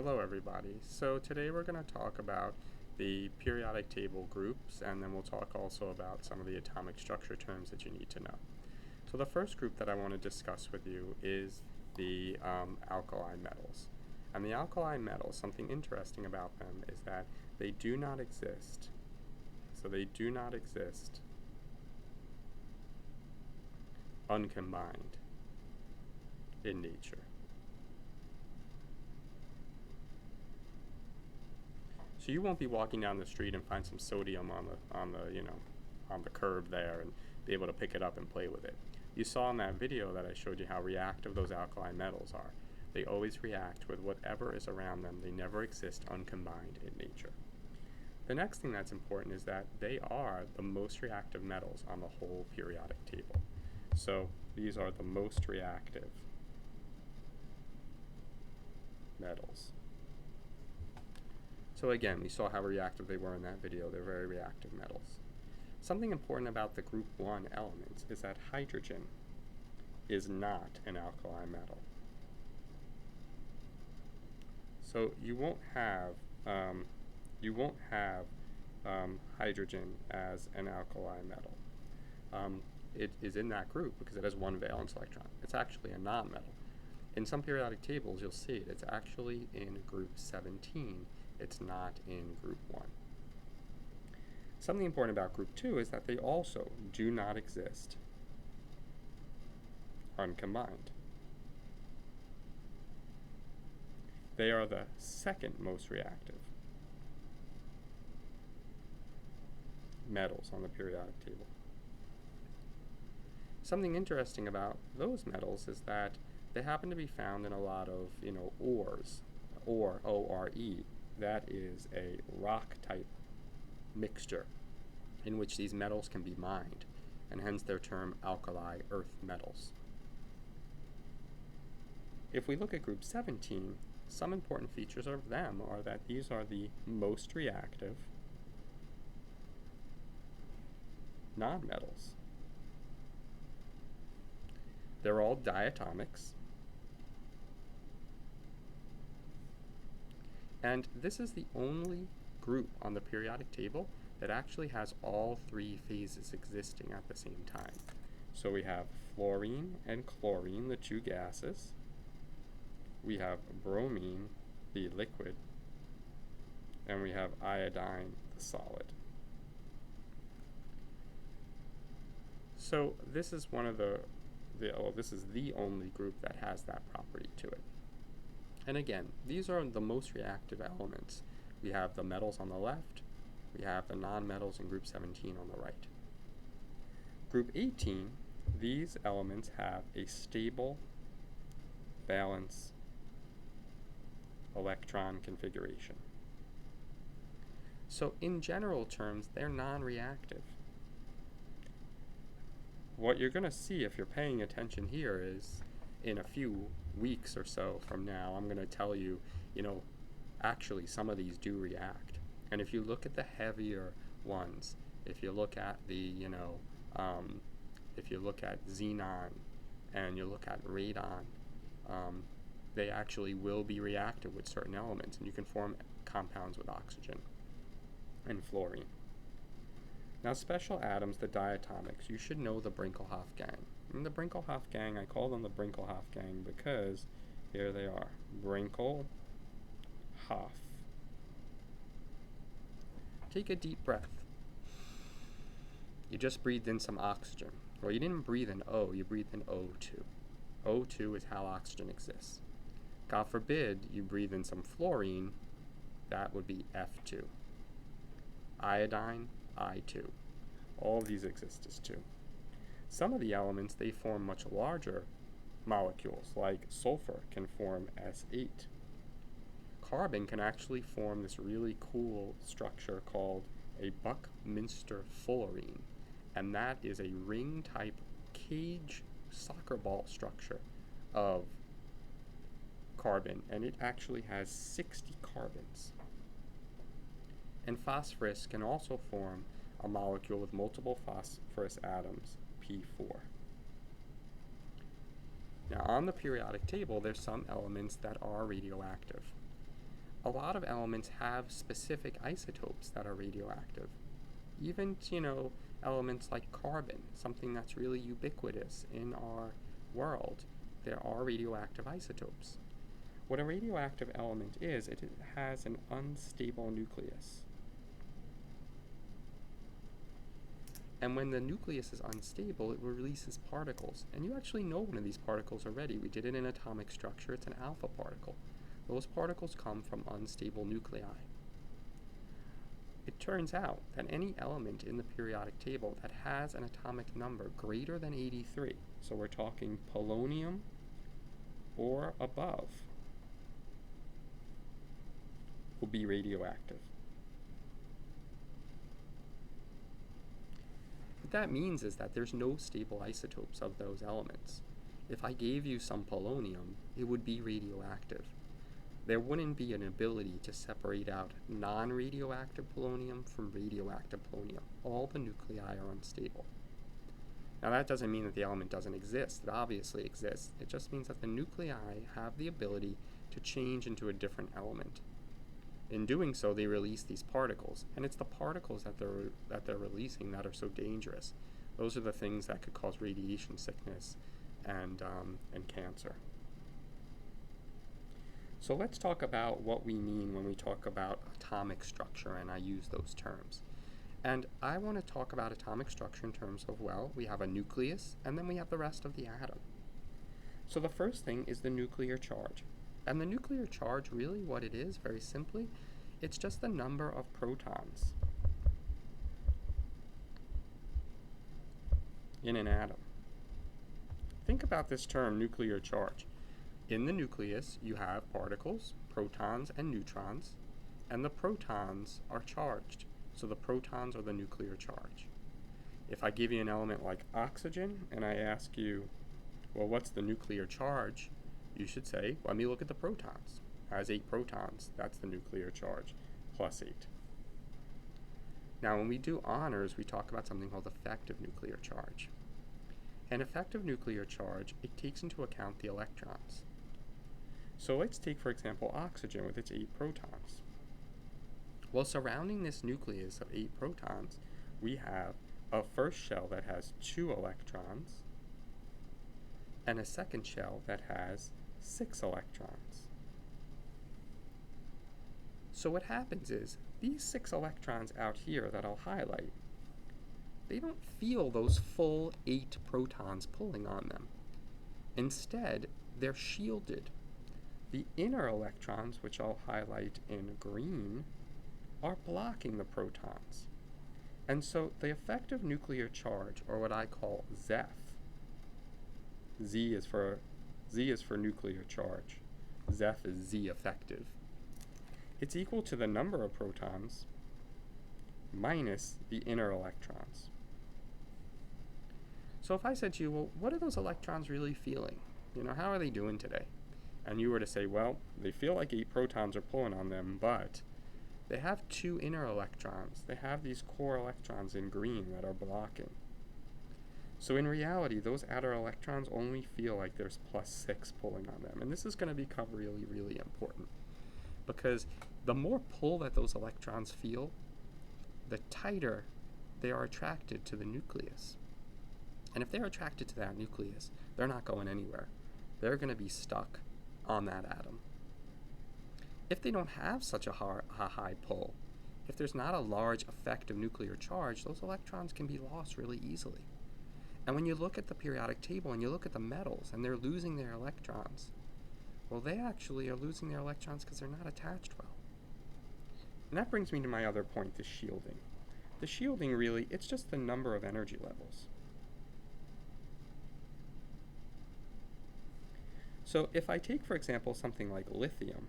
Hello everybody. So today we're going to talk about the periodic table groups, and then we'll talk also about some of the atomic structure terms that you need to know. So the first group that I want to discuss with you is the alkali metals. And the alkali metals, something interesting about them is that they do not exist. So they do not exist uncombined in nature. So you won't be walking down the street and find some sodium on the curb there and be able to pick it up and play with it. You saw in that video that I showed you how reactive those alkali metals are. They always react with whatever is around them. They never exist uncombined in nature. The next thing that's important is that they are the most reactive metals on the whole periodic table. So these are the most reactive metals. So again, we saw how reactive they were in that video. They're very reactive metals. Something important about the group 1 elements is that hydrogen is not an alkali metal. So you won't have hydrogen as an alkali metal. It is in that group because it has one valence electron. It's actually a nonmetal. In some periodic tables, you'll see it. It's actually in group 17. It's not in group 1. Something important about group 2 is that they also do not exist uncombined. They are the second most reactive metals on the periodic table. Something interesting about those metals is that they happen to be found in a lot of, ores, or O-R-E. That is a rock-type mixture in which these metals can be mined, and hence their term alkali earth metals. If we look at group 17, some important features of them are that these are the most reactive nonmetals. They're all diatomics. And this is the only group on the periodic table that actually has all three phases existing at the same time. So we have fluorine and chlorine, the two gases. We have bromine, the liquid. And we have iodine, the solid. So this is this is the only group that has that property to it. And again, these are the most reactive elements. We have the metals on the left, we have the nonmetals in group 17 on the right. Group 18, these elements have a stable valence electron configuration. So in general terms, they're non-reactive. What you're going to see if you're paying attention here is in a few weeks or so from now, I'm going to tell you, actually some of these do react. And if you look at the heavier ones, if you look at the, if you look at xenon and you look at radon, they actually will be reactive with certain elements, and you can form compounds with oxygen and fluorine. Now, special atoms, the diatomics, you should know the Brinkelhoff gang. And the Brinkelhoff gang, I call them the Brinkelhoff gang because here they are, Brinkelhoff. Take a deep breath. You just breathed in some oxygen. Well, you didn't breathe in O, you breathed in O2. O2 is how oxygen exists. God forbid you breathe in some fluorine, that would be F2. Iodine, I2. All of these exist as 2. Some of the elements, they form much larger molecules, like sulfur can form S8. Carbon can actually form this really cool structure called a Buckminster fullerene, and that is a ring-type cage soccer ball structure of carbon, and it actually has 60 carbons. And phosphorus can also form a molecule with multiple phosphorus atoms, P4. Now on the periodic table, there's some elements that are radioactive. A lot of elements have specific isotopes that are radioactive. Even, elements like carbon, something that's really ubiquitous in our world, there are radioactive isotopes. What a radioactive element is, it has an unstable nucleus. And when the nucleus is unstable, it releases particles. And you actually know one of these particles already. We did it in atomic structure. It's an alpha particle. Those particles come from unstable nuclei. It turns out that any element in the periodic table that has an atomic number greater than 83, so we're talking polonium or above, will be radioactive. What that means is that there's no stable isotopes of those elements. If I gave you some polonium, it would be radioactive. There wouldn't be an ability to separate out non-radioactive polonium from radioactive polonium. All the nuclei are unstable. Now that doesn't mean that the element doesn't exist. It obviously exists. It just means that the nuclei have the ability to change into a different element. In doing so, they release these particles, and it's the particles that they're releasing that are so dangerous. Those are the things that could cause radiation sickness and cancer. So let's talk about what we mean when we talk about atomic structure, and I use those terms. And I want to talk about atomic structure in terms of, well, we have a nucleus, and then we have the rest of the atom. So the first thing is the nuclear charge. And the nuclear charge, really what it is, very simply, it's just the number of protons in an atom. Think about this term, nuclear charge. In the nucleus, you have particles, protons, and neutrons, and the protons are charged. So the protons are the nuclear charge. If I give you an element like oxygen, and I ask you, well, what's the nuclear charge? You should say, let me look at the protons. It has 8 protons. That's the nuclear charge, plus 8. Now, when we do honors, we talk about something called effective nuclear charge. And effective nuclear charge, it takes into account the electrons. So let's take, for example, oxygen with its 8 protons. Well, surrounding this nucleus of 8 protons, we have a first shell that has 2 electrons and a second shell that has 6 electrons. So what happens is, these 6 electrons out here that I'll highlight, they don't feel those full 8 protons pulling on them. Instead, they're shielded. The inner electrons, which I'll highlight in green, are blocking the protons. And so the effective nuclear charge, or what I call ZEF, Z is for nuclear charge. ZEF is Z effective. It's equal to the number of protons minus the inner electrons. So if I said to you, well, what are those electrons really feeling? How are they doing today? And you were to say, well, they feel like 8 protons are pulling on them, but they have 2 inner electrons. They have these core electrons in green that are blocking. So in reality, those outer electrons only feel like there's plus 6 pulling on them. And this is going to become really, really important, because the more pull that those electrons feel, the tighter they are attracted to the nucleus. And if they're attracted to that nucleus, they're not going anywhere. They're going to be stuck on that atom. If they don't have such a high pull, if there's not a large effective nuclear charge, those electrons can be lost really easily. And when you look at the periodic table and you look at the metals and they're losing their electrons, well, they actually are losing their electrons because they're not attached well. And that brings me to my other point, the shielding. The shielding, really, it's just the number of energy levels. So if I take, for example, something like lithium,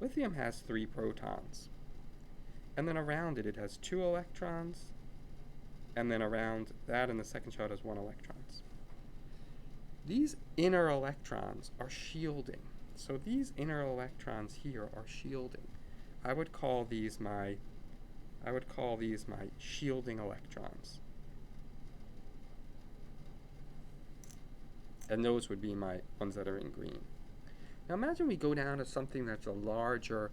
lithium has 3 protons. And then around it, it has 2 electrons. And then around that in the second shell, it has 1 electron. These inner electrons are shielding. So these inner electrons here are shielding. I would call these my shielding electrons. And those would be my ones that are in green. Now imagine we go down to something that's a larger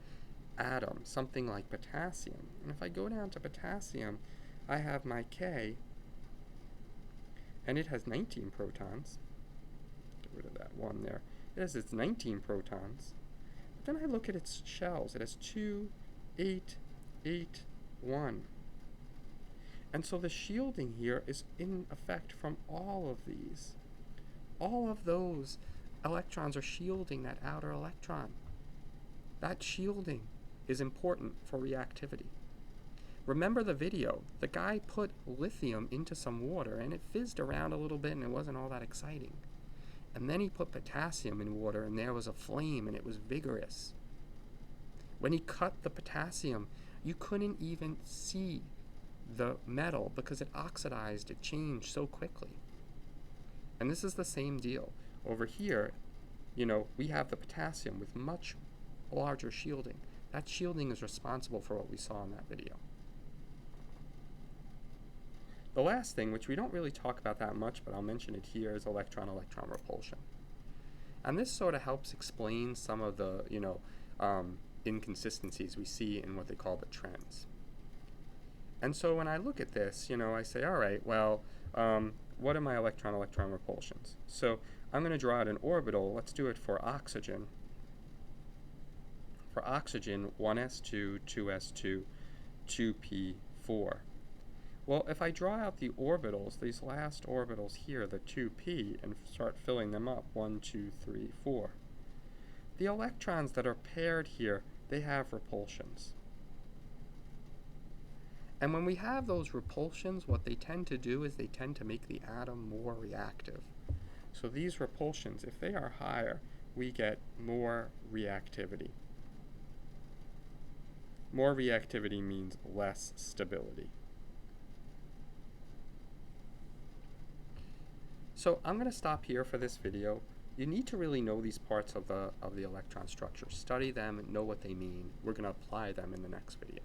atom, something like potassium. And if I go down to potassium, I have my K, and it has 19 protons. Get rid of that one there. It has its 19 protons. But then I look at its shells. It has 2, 8, 8, 1. And so the shielding here is in effect from all of these. All of those electrons are shielding that outer electron. That shielding is important for reactivity. Remember the video, the guy put lithium into some water and it fizzed around a little bit and it wasn't all that exciting. And then he put potassium in water and there was a flame and it was vigorous. When he cut the potassium, you couldn't even see the metal because it oxidized, it changed so quickly. And this is the same deal. Over here, we have the potassium with much larger shielding. That shielding is responsible for what we saw in that video. The last thing, which we don't really talk about that much, but I'll mention it here, is electron-electron repulsion. And this sort of helps explain some of the, inconsistencies we see in what they call the trends. And so when I look at this, I say, all right, well, what are my electron-electron repulsions? So I'm going to draw out an orbital. Let's do it for oxygen. For oxygen, 1s2, 2s2, 2p4. Well, if I draw out the orbitals, these last orbitals here, the 2p, and start filling them up, 1, 2, 3, 4, the electrons that are paired here, they have repulsions. And when we have those repulsions, what they tend to do is they tend to make the atom more reactive. So these repulsions, if they are higher, we get more reactivity. More reactivity means less stability. So I'm going to stop here for this video. You need to really know these parts of the electron structure. Study them and know what they mean. We're going to apply them in the next video.